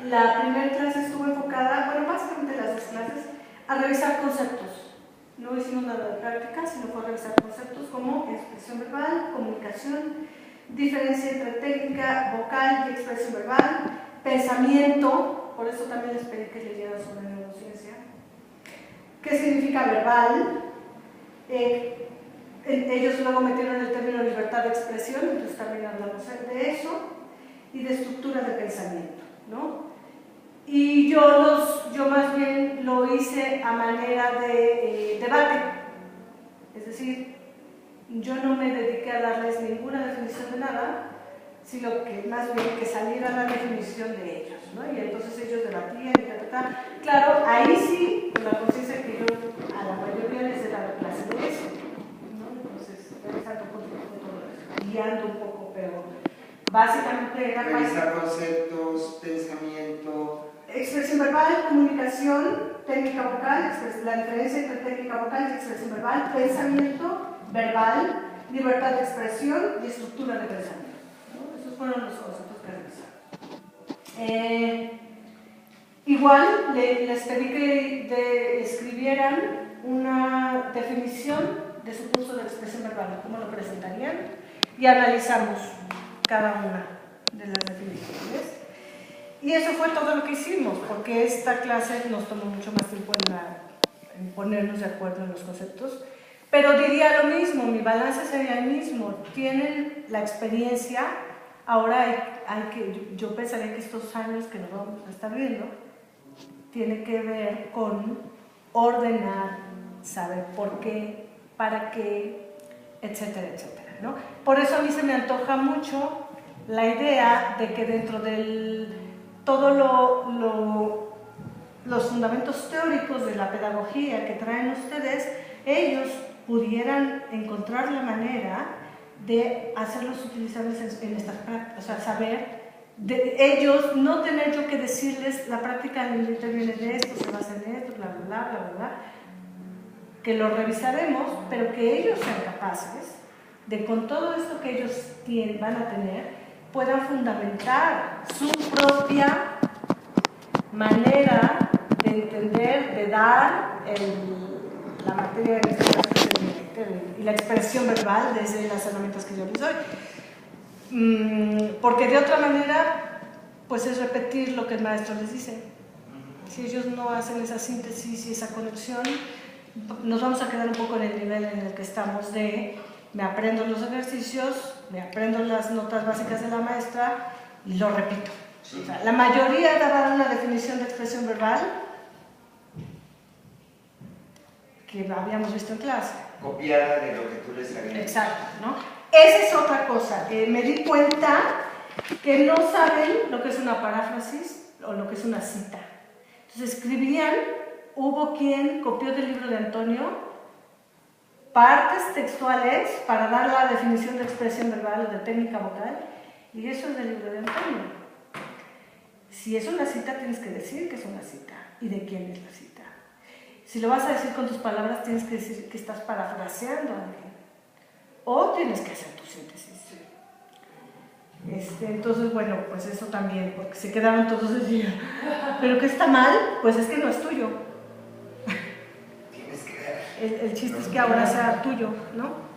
La primera clase estuvo enfocada, bueno, básicamente las dos clases, a revisar conceptos. No hicimos nada de práctica, sino fue a revisar conceptos como expresión verbal, comunicación, diferencia entre técnica vocal y expresión verbal, pensamiento, por eso también les pedí que leyeran sobre neurociencia. ¿Qué significa verbal? Ellos luego metieron el término libertad de expresión, entonces también hablamos de eso, y de estructura de pensamiento, ¿no? Y yo más bien lo hice a manera de debate, es decir, yo no me dediqué a darles ninguna definición de nada, sino que más bien que saliera la definición de ellos, ¿no? Y entonces ellos debatían y tal. Claro, ahí sí, con la conciencia que yo a la mayoría les he dado clase de eso, ¿no? Entonces, revisando un poco todo eso, guiando un poco, pero básicamente era revisar conceptos, pensamiento, expresión verbal, comunicación, técnica vocal, la diferencia entre técnica vocal y expresión verbal, pensamiento verbal, libertad de expresión y estructura de pensamiento, ¿no? Esos fueron los conceptos que revisaron. Igual les pedí que escribieran una definición de su curso de expresión verbal, cómo lo presentarían, y analizamos cada una de las definiciones. Y eso fue todo lo que hicimos, porque esta clase nos tomó mucho más tiempo en ponernos de acuerdo en los conceptos. Pero diría lo mismo, mi balance sería el mismo. Tienen la experiencia, ahora yo pensaría que estos años que nos vamos a estar viendo, tiene que ver con ordenar, saber por qué, para qué, etcétera, etcétera, ¿no? Por eso a mí se me antoja mucho la idea de que dentro del los fundamentos teóricos de la pedagogía que traen ustedes, ellos pudieran encontrar la manera de hacerlos utilizables en estas prácticas, o sea, saber de ellos, no tener yo que decirles la práctica viene de esto, se basa en esto, bla, bla, bla, bla, bla, que lo revisaremos, pero que ellos sean capaces de, con todo esto que ellos van a tener, puedan fundamentar su propia manera de entender, de dar la materia de y la expresión verbal desde las herramientas que yo les doy. Porque de otra manera, pues es repetir lo que el maestro les dice. Si ellos no hacen esa síntesis y esa conexión, nos vamos a quedar un poco en el nivel en el que estamos de me aprendo los ejercicios, me aprendo las notas básicas de la maestra y lo repito. O sea, la mayoría daba una definición de expresión verbal que habíamos visto en clase. Copiada de lo que tú les habías. Exacto, ¿no? Esa es otra cosa. Me di cuenta que no saben lo que es una paráfrasis o lo que es una cita. Entonces escribían, hubo quien copió del libro de Antonio partes textuales para dar la definición de expresión verbal o de técnica vocal, y eso es del libro de Antonio. Si es una cita, tienes que decir que es una cita y de quién es la cita. Si lo vas a decir con tus palabras, tienes que decir que estás parafraseando a alguien, o tienes que hacer tu síntesis. Entonces, bueno, pues eso también, porque se quedaron todos el día. Pero que está mal, pues es que no es tuyo. El chiste es que ahora sea tuyo, ¿no?